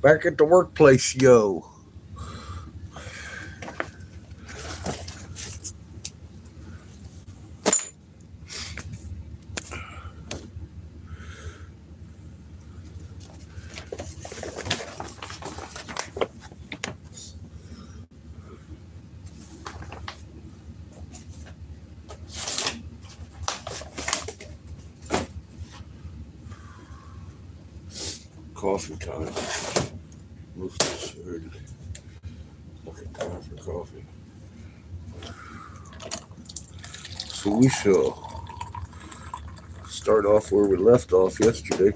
Back at the workplace, yo. Coffee time. Most absurd. Fucking time for coffee. So we shall start off where we left off yesterday.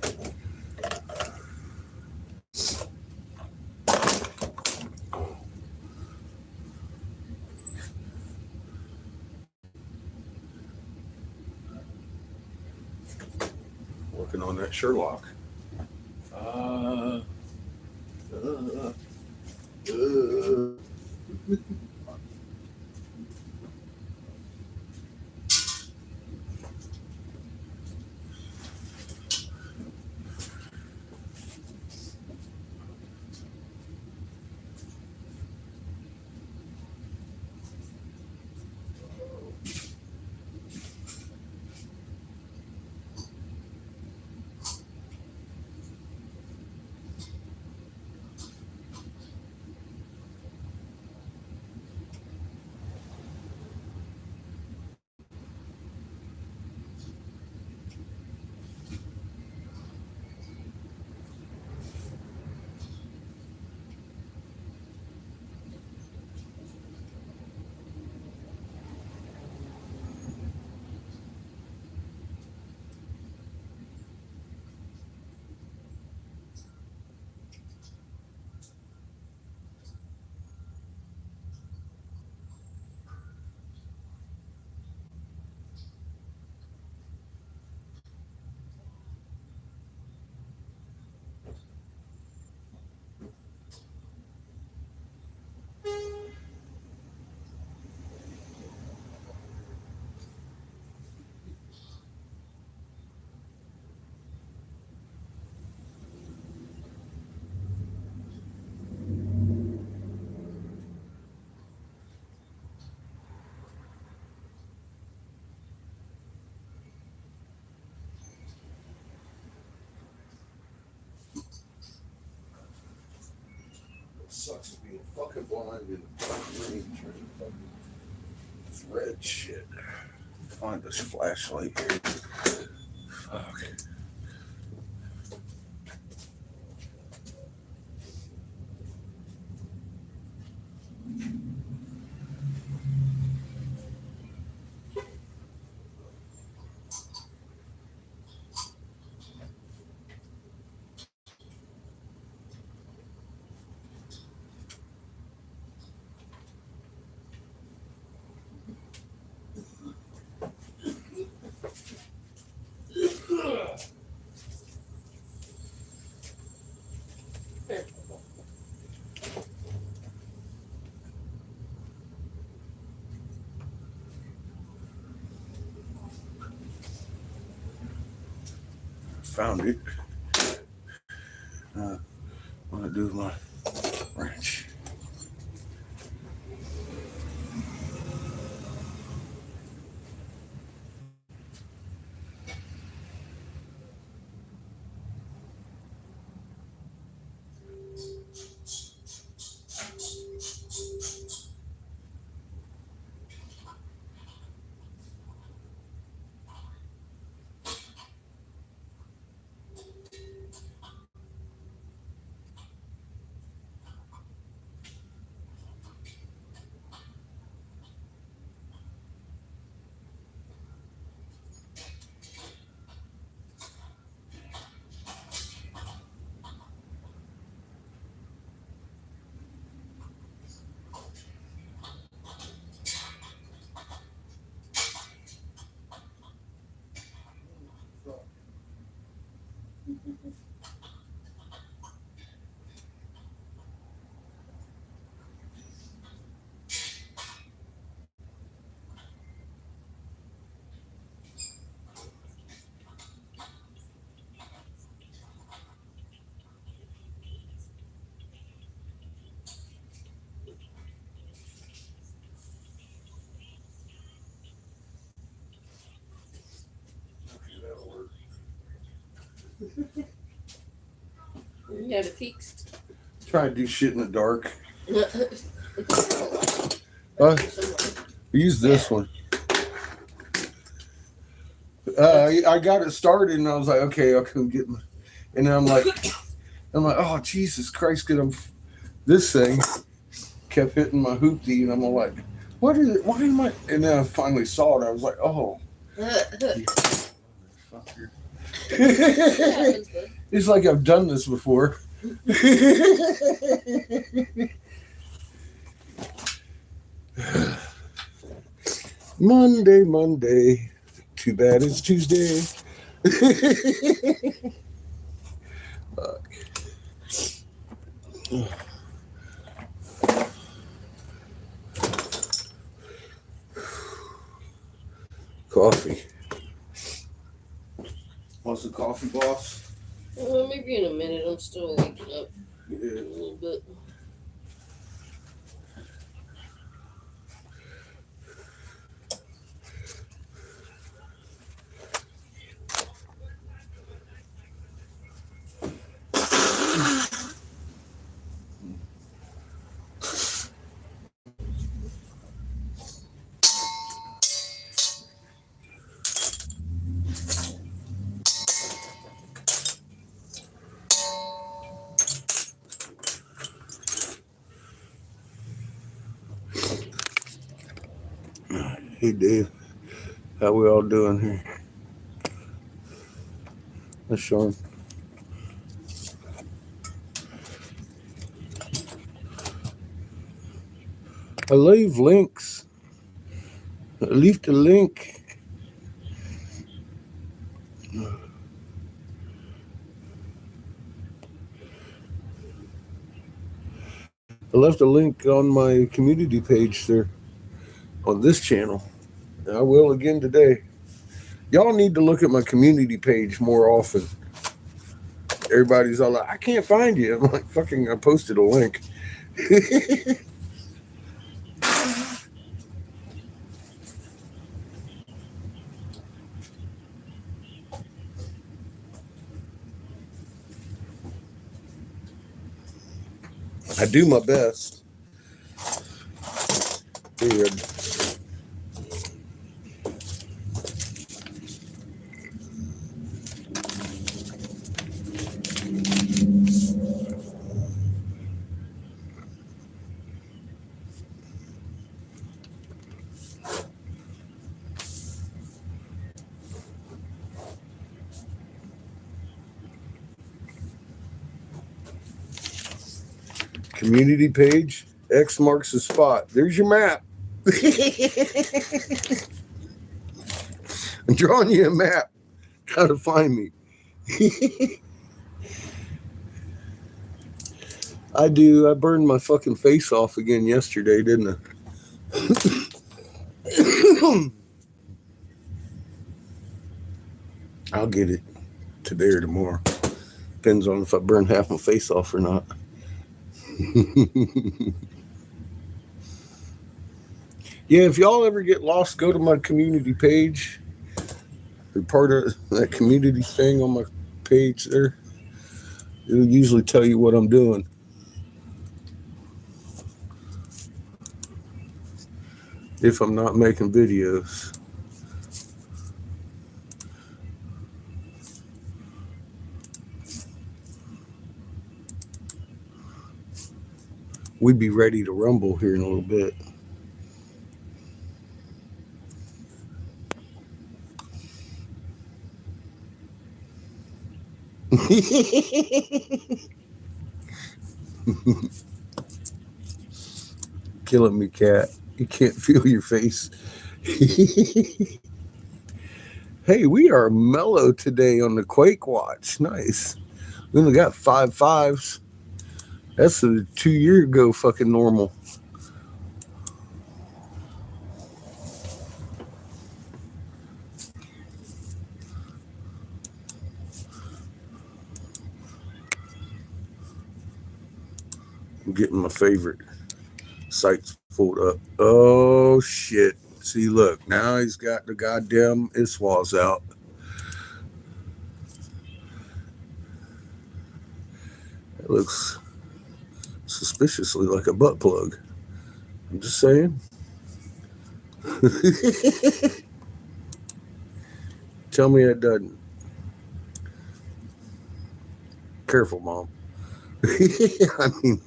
Working on that Sherlock. Sucks being fucking blind in the fucking rain trying to fucking thread shit. Find this flashlight here. Fuck. Found it. Want to do my wrench. You got it fixed. Try to do shit in the dark. uh, Use this one. I got it started and I was like, okay, I'll come get my. And then I'm like, oh Jesus Christ, this thing kept hitting my hoopty, and I'm like, what is it? Why am I? And then I finally saw it. I was like, oh. It's like I've done this before. Monday. Too bad it's Tuesday. Coffee. What's the coffee, boss? Maybe in a minute. I'm still waking up a little bit. Hey Dave, how we all doing here? That's Sean. I leave links. I leave the link. I left a link on my community page there on this channel. I will again today. Y'all need to look at my community page more often. Everybody's all like, I can't find you. I'm like, fucking, I posted a link. I do my best. Here. Community page, X marks the spot. There's your map. I'm drawing you a map. How to find me. I do. I burned my fucking face off again yesterday, didn't I? I'll get it today or tomorrow. Depends on if I burn half my face off or not. Yeah, if y'all ever get lost, go to my community page. Or part of that community thing on my page there. It'll usually tell you what I'm doing. If I'm not making videos. We'd be ready to rumble here in a little bit. Killing me, cat. You can't feel your face. Hey, we are mellow today on the Quake Watch. Nice. We only got 5 5s. That's a 2 year ago fucking normal. I'm getting my favorite sites pulled up. Oh shit. See, look, now he's got the goddamn ISWAs out. Looks suspiciously like a butt plug. I'm just saying. Tell me it doesn't. Careful, Mom. I mean,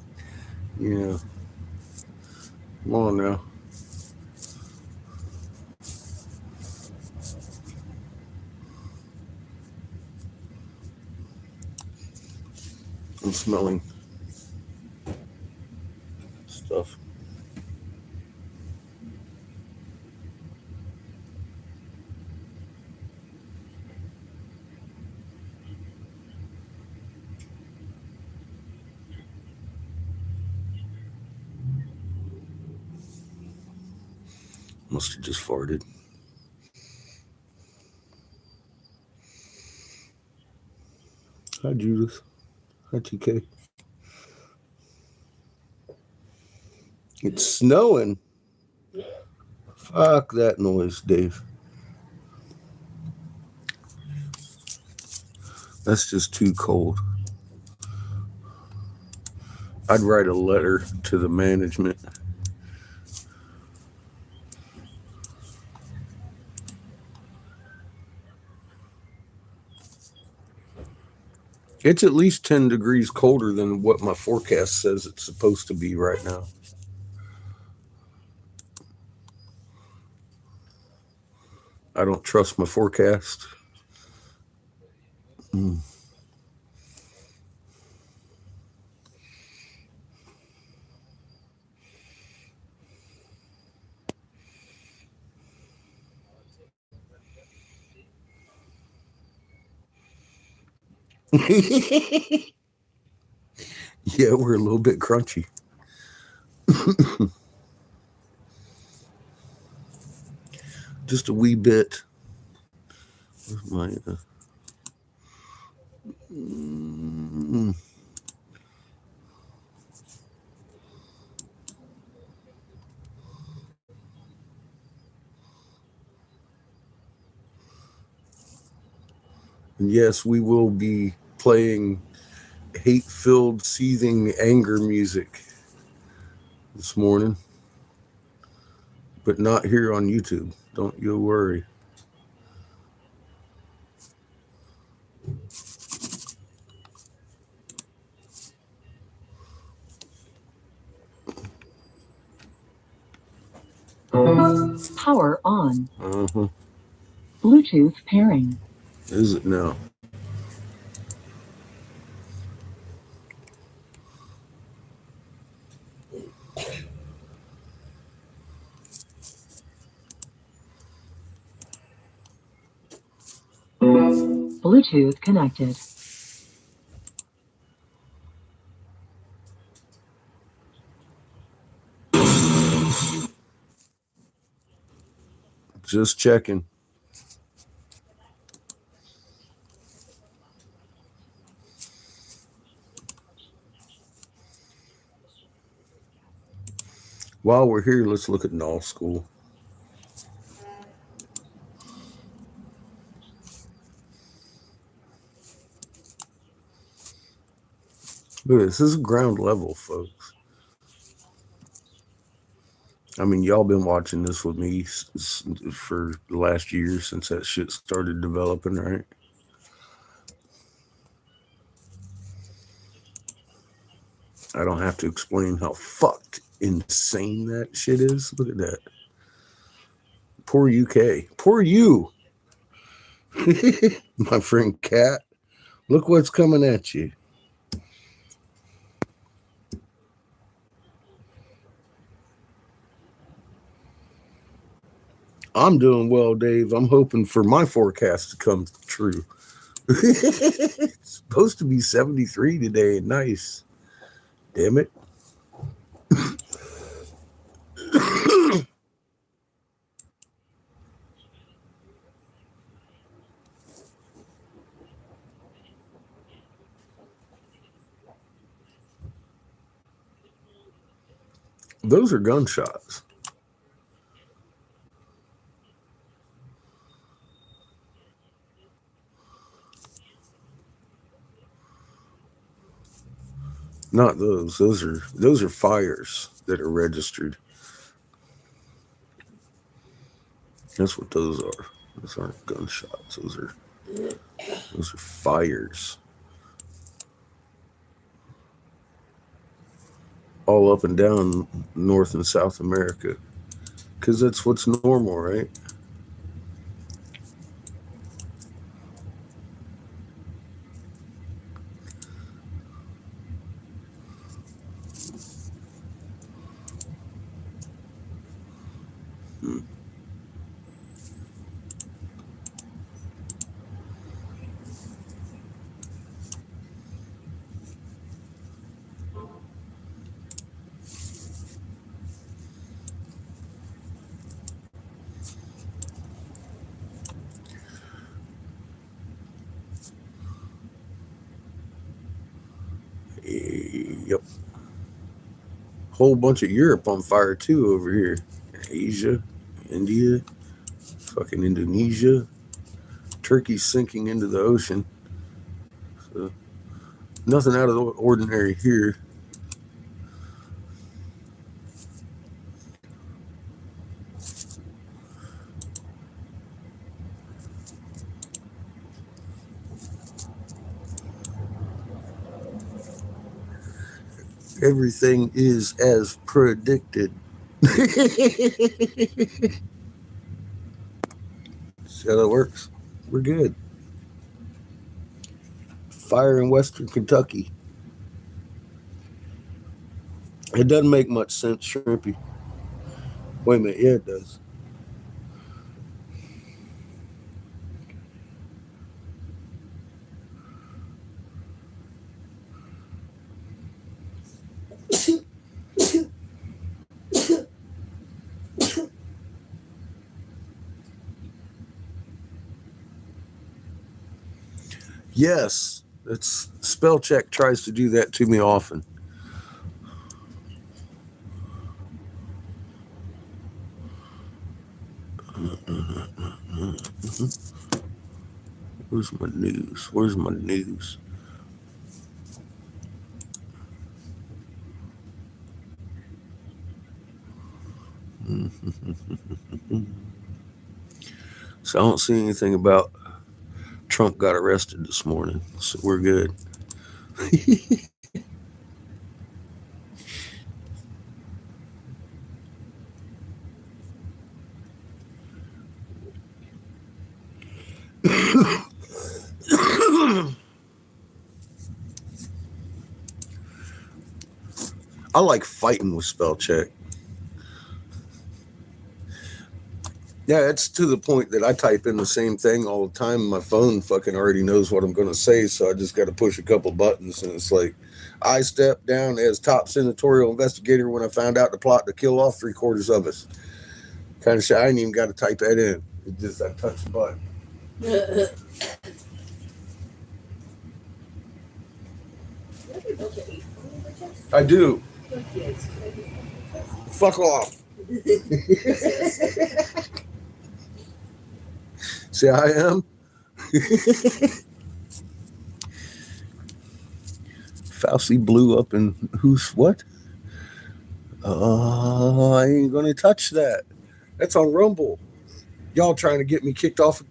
yeah. Come on now. I'm smelling stuff. Must have just farted. Hi, Judith. Hi, TK. It's snowing. Fuck that noise, Dave. That's just too cold. I'd write a letter to the management. It's at least 10 degrees colder than what my forecast says it's supposed to be right now. I don't trust my forecast. Yeah, we're a little bit crunchy. Just a wee bit. Where's my, yes, we will be playing hate-filled, seething anger music this morning, but not here on YouTube. Don't you worry. Power on. Uh-huh. Bluetooth pairing. Is it now? Bluetooth connected. Just checking. While we're here, let's look at Null School. Look at this. This is ground level, folks. I mean, y'all been watching this with me for the last year since that shit started developing, right? I don't have to explain how fucked insane that shit is. Look at that. Poor UK. Poor you. My friend Kat. Look what's coming at you. I'm doing well, Dave. I'm hoping for my forecast to come true. It's supposed to be 73 today and nice. Damn it. Those are gunshots. Not those. Those are fires that are registered. That's what those are. Those aren't gunshots. Those are fires. All up and down North and South America. Because that's what's normal, right? Hmm. Yep. Whole bunch of Europe on fire too over here. Asia, India, fucking Indonesia. Turkey's sinking into the ocean. So nothing out of the ordinary here. Everything is as predicted. See how that works? We're good. Fire in Western Kentucky. It doesn't make much sense, Shrimpy. Wait a minute. Yeah, it does. Yes, it's spell check tries to do that to me often. Where's my news? Where's my news? So I don't see anything about Trump got arrested this morning, so we're good. I like fighting with spell check. Yeah, it's to the point that I type in the same thing all the time. My phone fucking already knows what I'm going to say, so I just got to push a couple buttons, and it's like, I stepped down as top senatorial investigator when I found out the plot to kill off 3/4 of us. Kind of shit. I ain't even got to type that in. It just I touch the button. I do. Fuck off. See, I am. Fauci blew up and who's what? I ain't gonna touch that. That's on Rumble. Y'all trying to get me kicked off of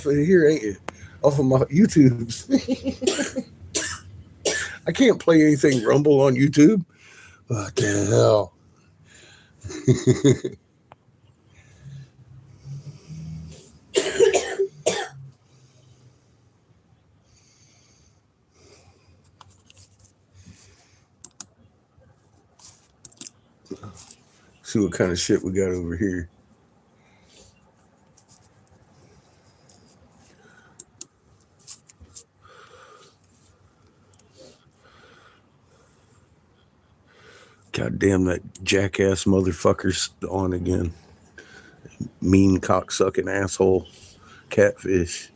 here, ain't you? Off of my YouTubes. I can't play anything Rumble on YouTube. What the hell? See what kind of shit we got over here. God damn, that jackass motherfucker's on again. Mean cocksucking asshole catfish.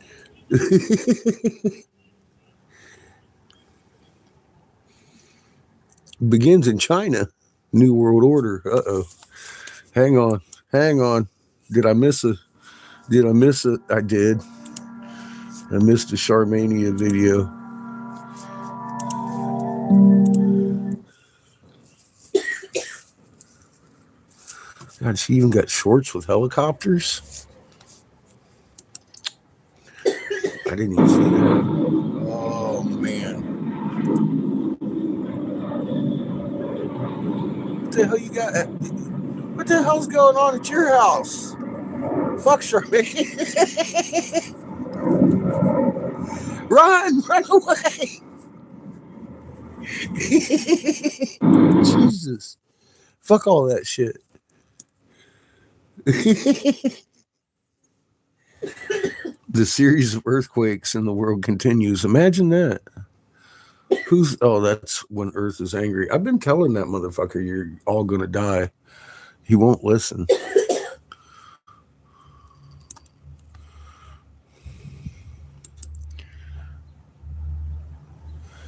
Begins in China. New World Order. Uh-oh. Hang on. Did I miss it? I did. I missed the Charmania video. God, she even got shorts with helicopters. I didn't even see that. Oh man. What the hell you got? What the hell's going on at your house? Fuck Charmaine. Run away. Jesus. Fuck all that shit. The series of earthquakes in the world continues. Imagine that. That's when Earth is angry. I've been telling that motherfucker you're all gonna die. He won't listen.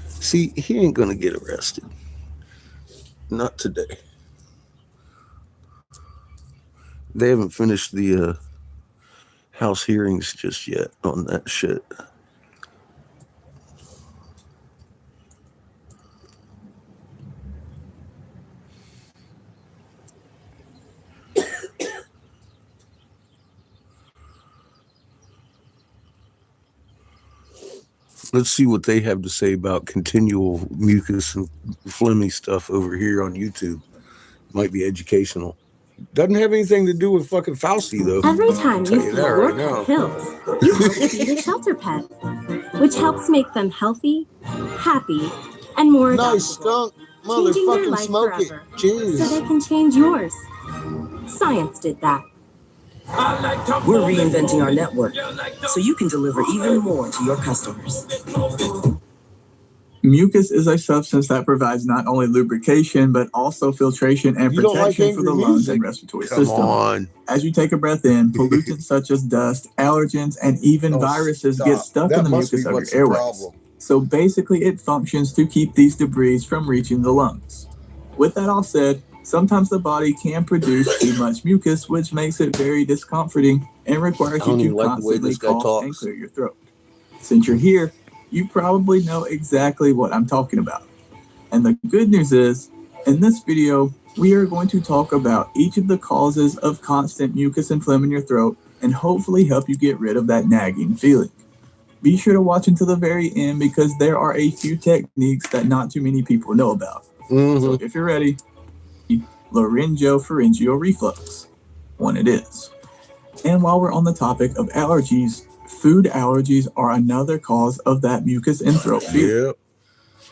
See, he ain't gonna get arrested. Not today. They haven't finished the House hearings just yet on that shit. Let's see what they have to say about continual mucus and phlegmy stuff over here on YouTube. Might be educational. Doesn't have anything to do with fucking Fauci, though. Every time you feed that your right now. pet pills, you help feed a shelter pet, which helps make them healthy, happy, and more Nice adoptable, skunk, changing their motherfucking life smoke it. forever, so Cheers. they can change yours. Science did that. We're reinventing our network so you can deliver even more to your customers. Mucus is a substance that provides not only lubrication, but also filtration and You don't like protection for the angry lungs and music? respiratory Come system. on. As you take a breath in, pollutants such as dust, allergens, and even Oh, viruses stop. get stuck That in the must mucus be of what's your the airways. problem. So basically, it functions to keep these debris from reaching the lungs. With that all said, sometimes the body can produce too much mucus, which makes it very discomforting and requires I don't you even to like the way constantly this guy cough talks. and clear your throat. Since you're here, you probably know exactly what I'm talking about. And the good news is, in this video, we are going to talk about each of the causes of constant mucus and phlegm in your throat and hopefully help you get rid of that nagging feeling. Be sure to watch until the very end because there are a few techniques that not too many people know about. So if you're ready, laryngopharyngeal reflux, one it is. And while we're on the topic of allergies, food allergies are another cause of that mucus and throat feeling. Yep.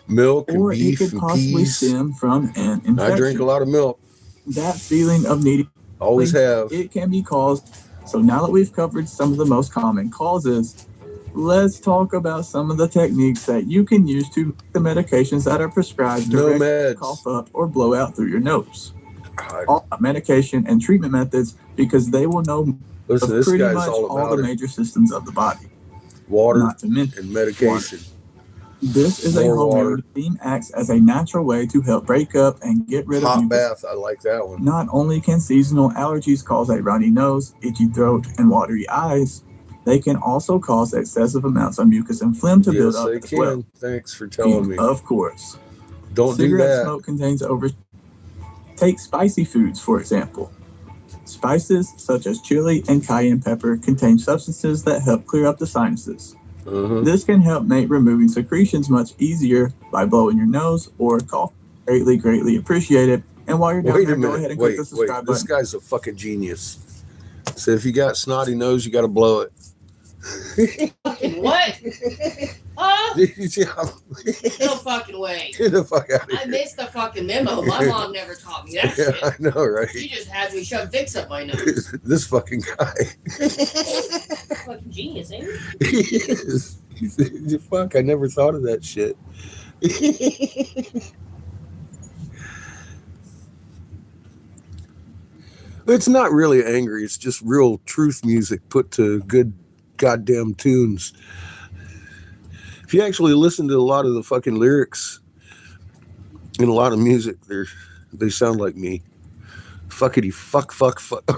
Milk and Or it beef could and possibly peas. stem from an infection. I drink a lot of milk. That feeling of needing, Always have. it can be caused. So now that we've covered some of the most common causes, let's talk about some of the techniques that you can use to make the medications that are prescribed No directly meds. cough up or blow out through your nose. God. All medication and treatment methods because they will know Listen, of this pretty guy's much all all about the it. major systems of the body. Water Not to mention and medication. this is More a homemade water. theme acts as a natural way to help break up and get rid of Hot mucus. bath. I like that one. Not only can seasonal allergies cause a runny nose, itchy throat, and watery eyes, they can also cause excessive amounts of mucus and phlegm to build Yes, up they as can. well. Thanks for telling And me. of course, Don't do cigarette that. smoke contains Take spicy foods, for example. Spices such as chili and cayenne pepper contain substances that help clear up the sinuses. This can help make removing secretions much easier by blowing your nose or coughing. Greatly appreciated. And while you're down Wait there, a go ahead minute. and click Wait. the subscribe This button. guy's a fucking genius. So if you got snotty nose, you got to blow it. Fucking what? Huh? Yeah. No fucking way. Get the fuck out of I here. missed the fucking memo. My mom never taught me that Yeah, shit. I know, right? She just has me shove Vicks up my nose. This fucking guy. Fucking genius, ain't He is. Fuck, I never thought of that shit. It's not really angry. It's just real truth music put to good goddamn tunes. If you actually listen to a lot of the fucking lyrics in a lot of music, they sound like me. Fuckity fuck.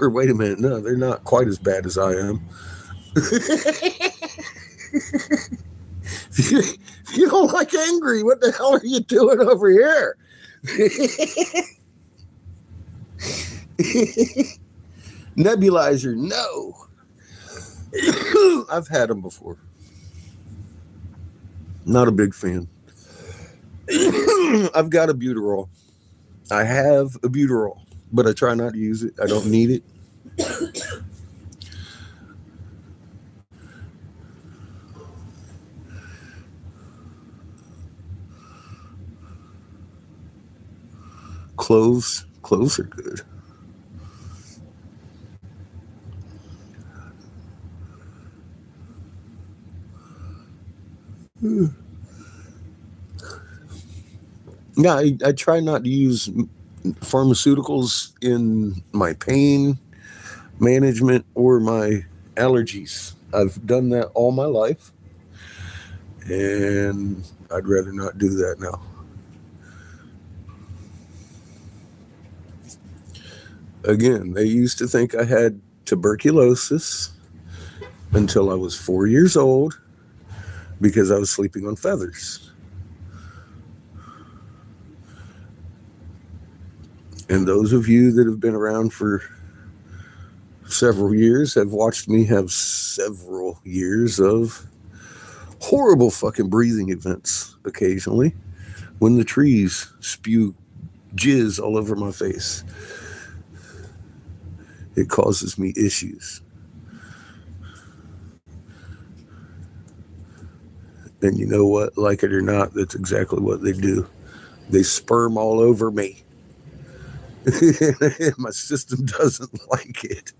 Or wait a minute, no, they're not quite as bad as I am. If you don't like angry, what the hell are you doing over here? Nebulizer, no. I've had them before. Not a big fan. I've got a Buterol. I have a Buterol, but I try not to use it. I don't need it. Cloves are good. Yeah, I try not to use pharmaceuticals in my pain management or my allergies. I've done that all my life, and I'd rather not do that now. Again, they used to think I had tuberculosis until I was 4 years old because I was sleeping on feathers. And those of you that have been around for several years have watched me have several years of horrible fucking breathing events occasionally when the trees spew jizz all over my face. It causes me issues. And you know what? Like it or not, that's exactly what they do. They sperm all over me. My system doesn't like it.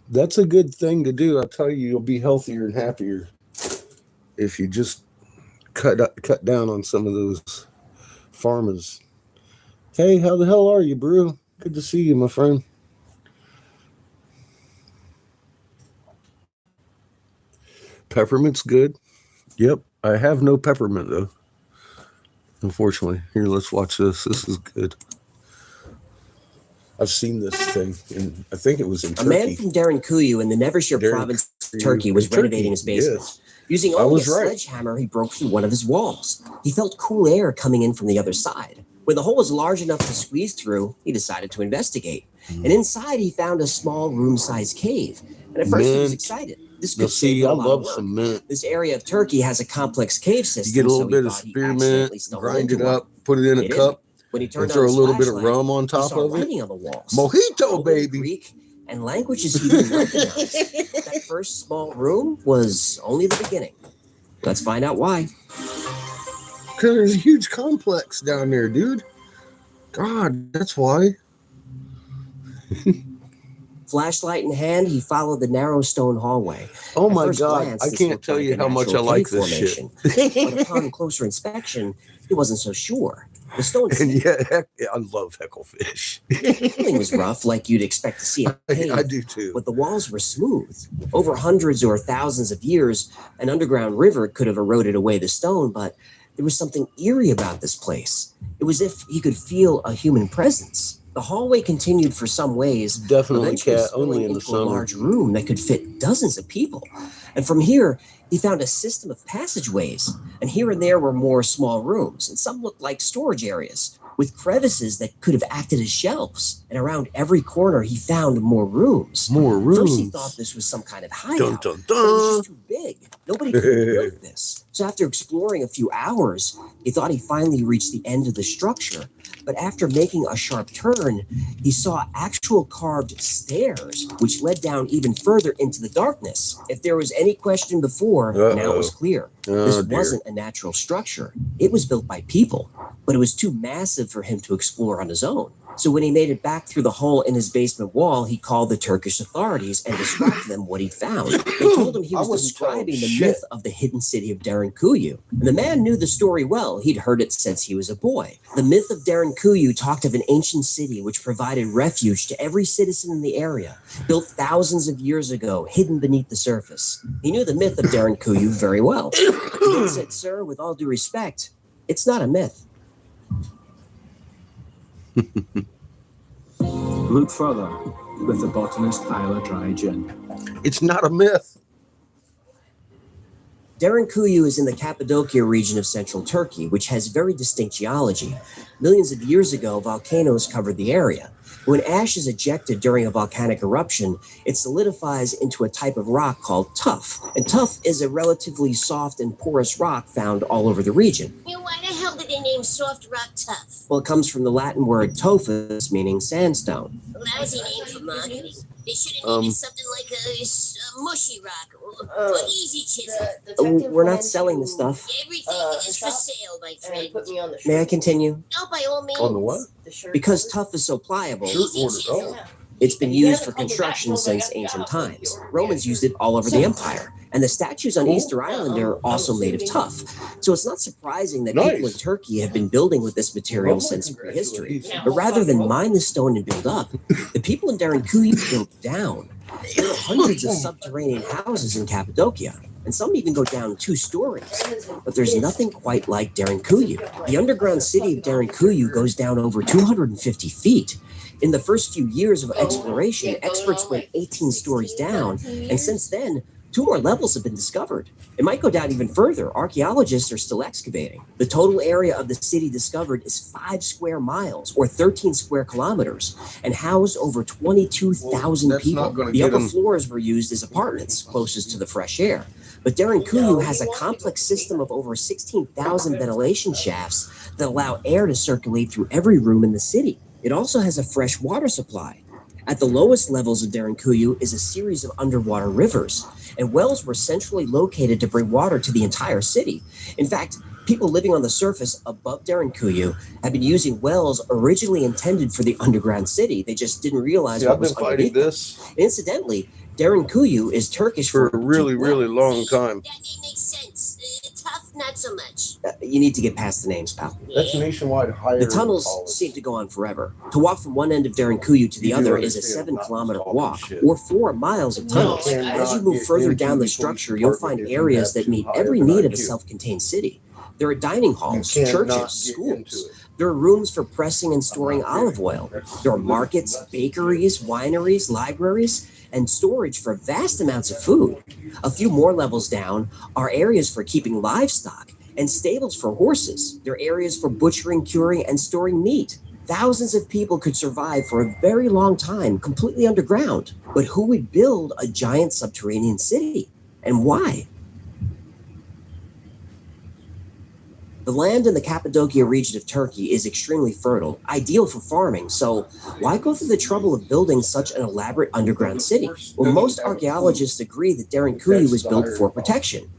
That's a good thing to do. I'll tell you, you'll be healthier and happier if you just cut down on some of those pharmas. Hey, how the hell are you, Brew? Good to see you, my friend. Peppermint's good. Yep, I have no peppermint though. Unfortunately. Here, let's watch this. This is good. I've seen this thing, and I think it was in Turkey. A man from Derinkuyu in the Nevershire province, Turkey, was renovating his basement. Yes. Using only a sledgehammer, he broke through one of his walls. He felt cool air coming in from the other side. When the hole was large enough to squeeze through, he decided to investigate. And inside, he found a small room-sized cave. And at first, he was excited. This could save him a lot of work. Some mint. This area of Turkey has a complex cave system. You get a little bit of spearmint, grind it up, put it in a cup, when he turned and throw a little bit of rum on top of it. On the walls. Mojito, baby. Greek and languages he didn't recognize. That first small room was only the beginning. Let's find out why. Because there's a huge complex down there, dude. God, that's why. Flashlight in hand, he followed the narrow stone hallway. Oh my God, I can't tell you how much I like this shit. But upon closer inspection, he wasn't so sure. The stone and yet, I love hecklefish. The ceiling was rough, like you'd expect to see in a cave. I do too. But the walls were smooth. Over hundreds or thousands of years, an underground river could have eroded away the stone, but there was something eerie about this place. It was as if he could feel a human presence. The hallway continued for some ways. Definitely cat only in the summer. A large room that could fit dozens of people. And from here, he found a system of passageways. And here and there were more small rooms. And some looked like storage areas with crevices that could have acted as shelves. And around every corner, he found more rooms. More rooms. First, he thought this was some kind of hideout. Dun, dun, dun. But it was just too big. Nobody could have built this. So after exploring a few hours, he thought he finally reached the end of the structure. But after making a sharp turn, he saw actual carved stairs, which led down even further into the darkness. If there was any question before, now it was clear. This wasn't a natural structure. It was built by people, but it was too massive for him to explore on his own. So when he made it back through the hole in his basement wall, he called the Turkish authorities and described to them what he found. They told him he was describing the myth of the hidden city of Derinkuyu. And the man knew the story well. He'd heard it since he was a boy. The myth of Derinkuyu talked of an ancient city which provided refuge to every citizen in the area, built thousands of years ago, hidden beneath the surface. He knew the myth of Derinkuyu very well. He said, "Sir, with all due respect, it's not a myth." Look further with the botanist Isla Dry Gin. It's not a myth. Derinkuyu is in the Cappadocia region of central Turkey, which has very distinct geology. Millions of years ago, volcanoes covered the area. When ash is ejected during a volcanic eruption, it solidifies into a type of rock called tuff. And tuff is a relatively soft and porous rock found all over the region. Yeah, why the hell did they name soft rock tough? Well, it comes from the Latin word tophus, meaning sandstone. Lousy name for marketing. They should have named it something like a mushy rock or easy chisel. We're not selling the stuff. Everything is for sale, my friend. Put me on the May I continue? No, by all means. On the what? The shirt. Because tuff is so pliable, Easy order. chisel. it's been used for construction since ancient times. Romans used it all over the empire. And the statues on Easter Island are also made of tuff. So it's not surprising that people in Nice. Turkey have been building with this material since prehistory. But rather than mine the stone and build up, the people in Derinkuyu built down. There are hundreds of subterranean houses in Cappadocia, and some even go down 2 stories. But there's nothing quite like Derinkuyu. The underground city of Derinkuyu goes down over 250 feet. In the first few years of exploration, experts went 18 stories down, and since then, 2 more levels have been discovered. It might go down even further. Archaeologists are still excavating. The total area of the city discovered is 5 square miles, or 13 square kilometers, and housed over 22,000 Well, that's people. not gonna The get upper 'em- floors were used as apartments, closest to the fresh air. But Derinkuyu has a complex system of over 16,000 ventilation shafts that allow air to circulate through every room in the city. It also has a fresh water supply. At the lowest levels of Derinkuyu is a series of underwater rivers, and wells were centrally located to bring water to the entire city. In fact, people living on the surface above Derinkuyu have been using wells originally intended for the underground city. They just didn't realize See, what I've was been fighting underneath. this Incidentally, Derinkuyu is Turkish for a deep really, well. really long time. That makes sense. Tough, not so much. You need to get past the names, pal. That's nationwide higher. The tunnels seem to go on forever. To walk from one end of Derinkuyu to the You do other is a understand 7-kilometer about walk, shit. or 4 miles of tunnels. You As you cannot move get further into down the the structure, police you'll department find if you areas have that too meet high every of an need of a IQ. self-contained city. There are dining halls, You cannot churches, get schools. into it. There are rooms for pressing and storing olive oil. There are markets, bakeries, wineries, libraries, and storage for vast amounts of food. A few more levels down are areas for keeping livestock and stables for horses. There are areas for butchering, curing, and storing meat. Thousands of people could survive for a very long time completely underground. But who would build a giant subterranean city? And why? The land in the Cappadocia region of Turkey is extremely fertile, ideal for farming, so why go through the trouble of building such an elaborate underground city? Well, most archaeologists agree that Derinkuyu was built for protection.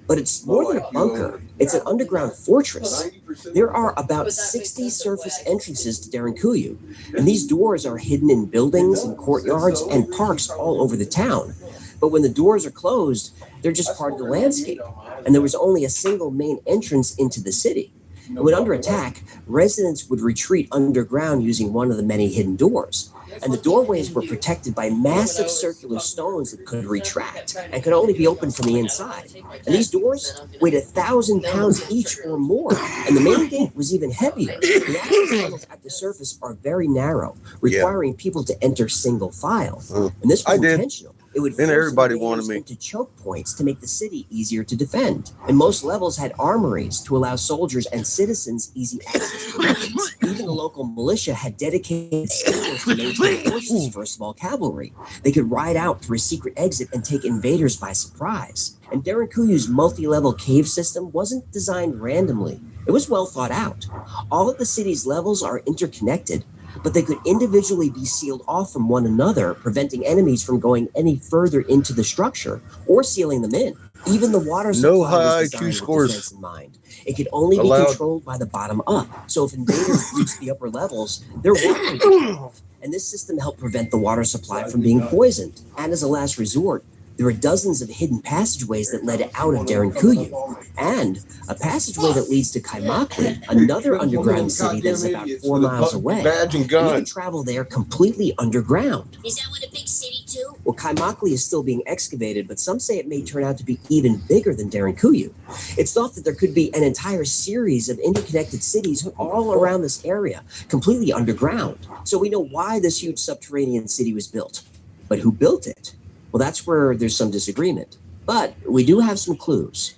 But it's more than a bunker, it's an underground fortress. There are about 60 surface entrances to Derinkuyu, and these doors are hidden in buildings and courtyards and parks all over the town. But when the doors are closed, they're just part of the landscape, and there was only a single main entrance into the city. And when under attack, residents would retreat underground using one of the many hidden doors. And the doorways were protected by massive circular stones that could retract and could only be opened from the inside. And these doors weighed 1,000 pounds each or more. And the main gate was even heavier. The access tunnels at the surface are very narrow, requiring people to enter single file. And this was I did. intentional. It would And force everybody invaders wanted me. into choke points to make the city easier to defend. And most levels had armories to allow soldiers and citizens easy access to weapons. Even the local militia had dedicated stables to maintain horses for small cavalry. They could ride out through a secret exit and take invaders by surprise. And Derinkuyu's multi-level cave system wasn't designed randomly. It was well thought out. All of the city's levels are interconnected, but they could individually be sealed off from one another, preventing enemies from going any further into the structure or sealing them in. Even the water supply No high was IQ designed with scores defense in mind. It could only be allowed. controlled by the bottom up. So if invaders reached the upper levels, their water would be cut off. And this system helped prevent the water supply from being poisoned. And as a last resort, there were dozens of hidden passageways that led out of Derinkuyu, and a passageway that leads to Kaimakli, another underground city that's about 4 miles away. Badge and And you can gun. travel there completely underground. Is that what a big city too? Well, Kaimakli is still being excavated, but some say it may turn out to be even bigger than Derinkuyu. It's thought that there could be an entire series of interconnected cities all around this area, completely underground. So we know why this huge subterranean city was built. But who built it? Well, that's where there's some disagreement. But we do have some clues.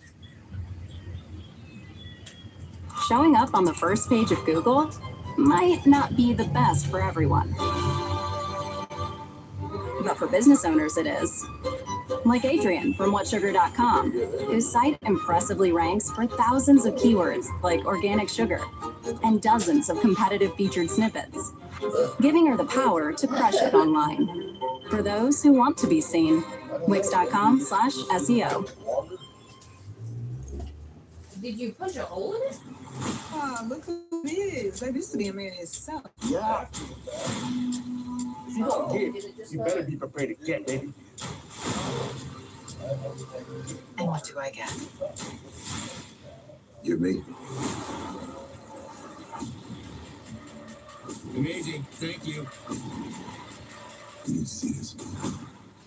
showing up on the first page of Google might not be the best for everyone. But for business owners, it is. Like Adrian from whatsugar.com, whose site impressively ranks for thousands of keywords like organic sugar and dozens of competitive featured snippets, giving her the power to crush it online. For those who want to be seen, Wix.com/SEO. Did you punch a hole in it? Oh, look who it is. That used to be a man himself. Yeah. You don't get, you better be prepared to get, baby. And what do I get? You me. Amazing. Thank you. You need to see this.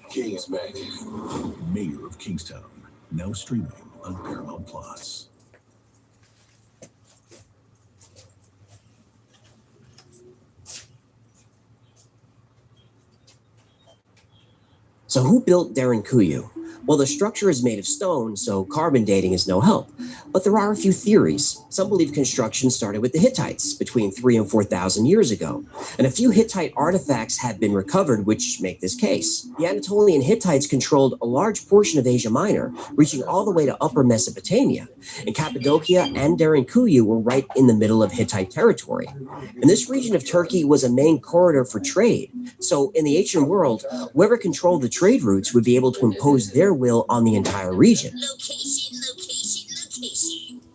King is back. Mayor of Kingstown. Now streaming on Paramount Plus. So who built Derinkuyu? Well, the structure is made of stone, so carbon dating is no help. But there are a few theories. Some believe construction started with the Hittites between 3,000 and 4,000 years ago. And a few Hittite artifacts have been recovered, which make this case. The Anatolian Hittites controlled a large portion of Asia Minor, reaching all the way to Upper Mesopotamia. And Cappadocia and Derinkuyu were right in the middle of Hittite territory. And this region of Turkey was a main corridor for trade. So in the ancient world, whoever controlled the trade routes would be able to impose their will on the entire region. Location.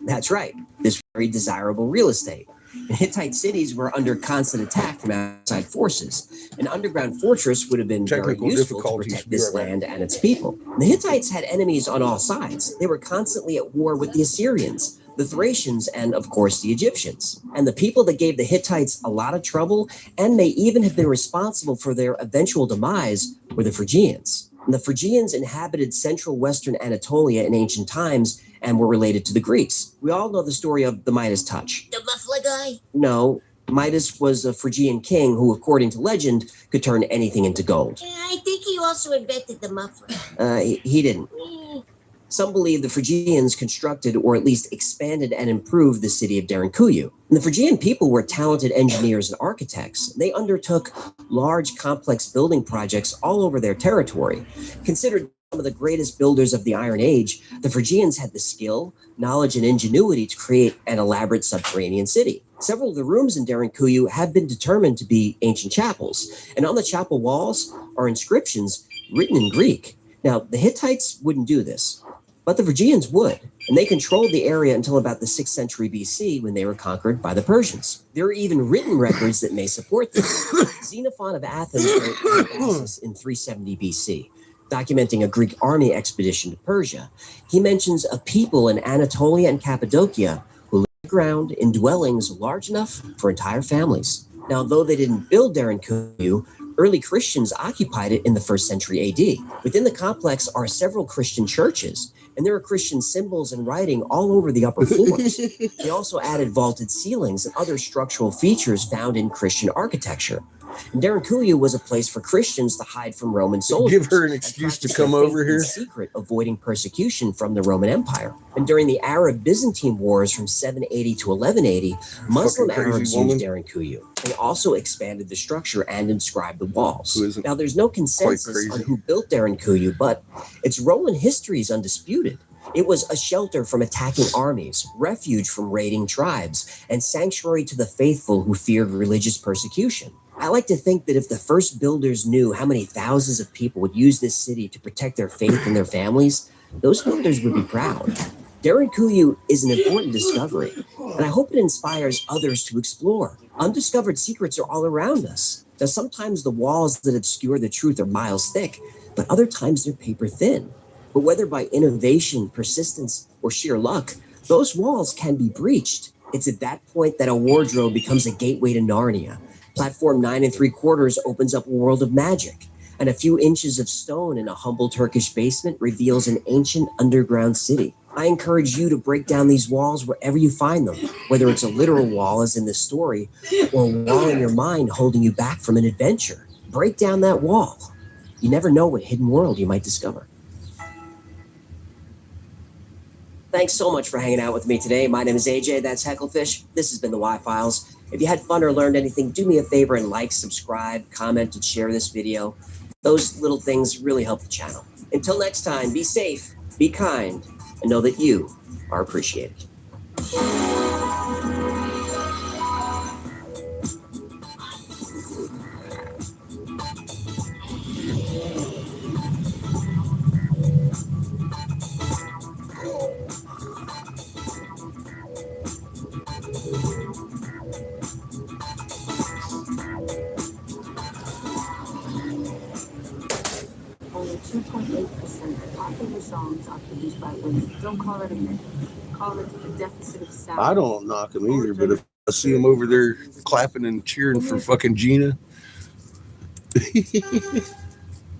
That's right, this very desirable real estate. And Hittite cities were under constant attack from outside forces. An underground fortress would have been very useful to protect this land and its people. The Hittites had enemies on all sides. They were constantly at war with the Assyrians, the Thracians, and of course the Egyptians. And the people that gave the Hittites a lot of trouble and may even have been responsible for their eventual demise were the Phrygians. And the Phrygians inhabited central western Anatolia in ancient times and were related to the Greeks. We all know the story of the Midas touch. The muffler guy? No, Midas was a Phrygian king who, according to legend, could turn anything into gold. I think he also invented the muffler. He didn't. Some believe the Phrygians constructed or at least expanded and improved the city of Derinkuyu. And the Phrygian people were talented engineers and architects. They undertook large, complex building projects all over their territory. Considered some of the greatest builders of the Iron Age, the Phrygians had the skill, knowledge, and ingenuity to create an elaborate subterranean city. Several of the rooms in Derinkuyu have been determined to be ancient chapels, and on the chapel walls are inscriptions written in Greek. Now, the Hittites wouldn't do this, but the Phrygians would, and they controlled the area until about the 6th century BC when they were conquered by the Persians. There are even written records that may support this. Xenophon of Athens wrote Ephesus in 370 BC, documenting a Greek army expedition to Persia. He mentions a people in Anatolia and Cappadocia who lived underground in dwellings large enough for entire families. Now, though they didn't build Derinkuyu, early Christians occupied it in the 1st century AD. Within the complex are several Christian churches, and there are Christian symbols and writing all over the upper floors. They also added vaulted ceilings and other structural features found in Christian architecture. And Derinkuyu was a place for Christians to hide from Roman soldiers. Give her an excuse to come over here. In secret, avoiding persecution from the Roman Empire. And during the Arab-Byzantine Wars from 780 to 1180, Muslim Arabs used Derinkuyu. They also expanded the structure and inscribed the walls. Now, there's no consensus on who built Derinkuyu, but its role in history is undisputed. It was a shelter from attacking armies, refuge from raiding tribes, and sanctuary to the faithful who feared religious persecution. I like to think that if the first builders knew how many thousands of people would use this city to protect their faith and their families, those builders would be proud. Derinkuyu is an important discovery, and I hope it inspires others to explore. Undiscovered secrets are all around us. Now, sometimes the walls that obscure the truth are miles thick, but other times they're paper thin. But whether by innovation, persistence, or sheer luck, those walls can be breached. It's at that point that a wardrobe becomes a gateway to Narnia. Platform 9 3/4 opens up a world of magic, and a few inches of stone in a humble Turkish basement reveals an ancient underground city. I encourage you to break down these walls wherever you find them, whether it's a literal wall as in this story, or a wall in your mind holding you back from an adventure. Break down that wall. You never know what hidden world you might discover. Thanks so much for hanging out with me today. My name is AJ. That's Hecklefish. This has been the Y-Files. If you had fun or learned anything, do me a favor and like, subscribe, comment, and share this video. Those little things really help the channel. Until next time, be safe, be kind, and know that you are appreciated. Only 2.8% of popular songs are produced by women. Don't call it a myth. Call it a deficit of sound. I don't knock them either, but if I see them over there clapping and cheering for fucking Gina,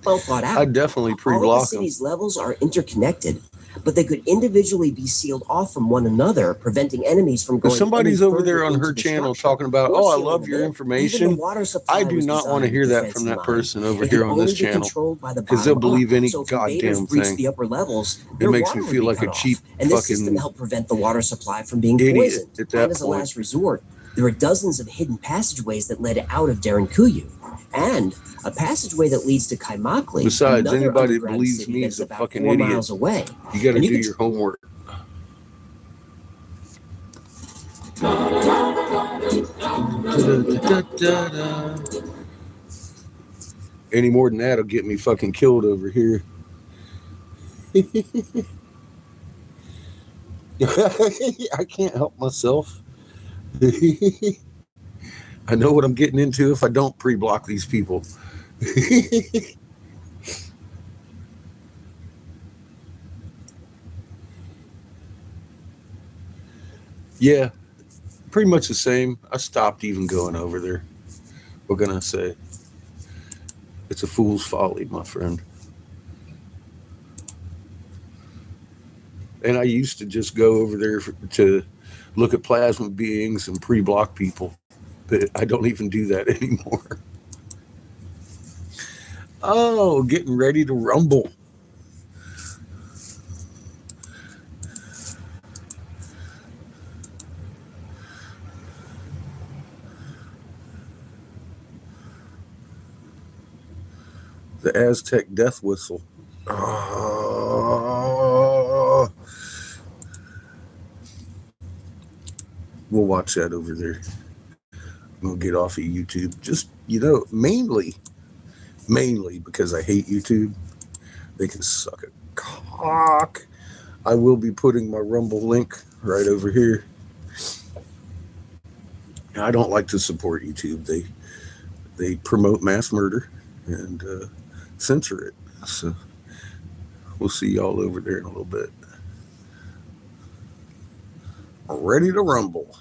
Well thought out. I definitely All of the pre-block them. city's levels are interconnected, but they could individually be sealed off from one another, preventing enemies from going. If somebody's any over there further on into her the channel structure. talking about, Or oh, I sealing love them your in. Even information, the water supply I do was not want to designed hear with that defense from in that mind. person over It here can on this only be channel, controlled by the because they'll bottom believe up. any So if invaders goddamn breach thing. the upper levels, It their makes water me would feel be like cut a off. cheap And this system fucking helped prevent the water supply from being idiot poisoned. at that And as a point. last resort, there are dozens of hidden passageways that led out of Derinkuyu, and a passageway that leads to Kaimakli, Besides, another anybody that underground believes city me that's is a about fucking 4 idiot. miles away. You got to And you do can your homework. Any more than that'll get me fucking killed over here. I can't help myself. I know what I'm getting into if I don't pre-block these people. Yeah, pretty much the same. I stopped even going over there. What can I say? It's a fool's folly, my friend. And I used to just go over there to look at plasma beings and pre-block people, but I don't even do that anymore. Oh, getting ready to rumble. The Aztec death whistle. We'll watch that over there. We'll get off of YouTube. Just, mainly because I hate YouTube. They can suck a cock. I will be putting my Rumble link right over here. I don't like to support YouTube. They promote mass murder and censor it. So we'll see y'all over there in a little bit. Ready to rumble.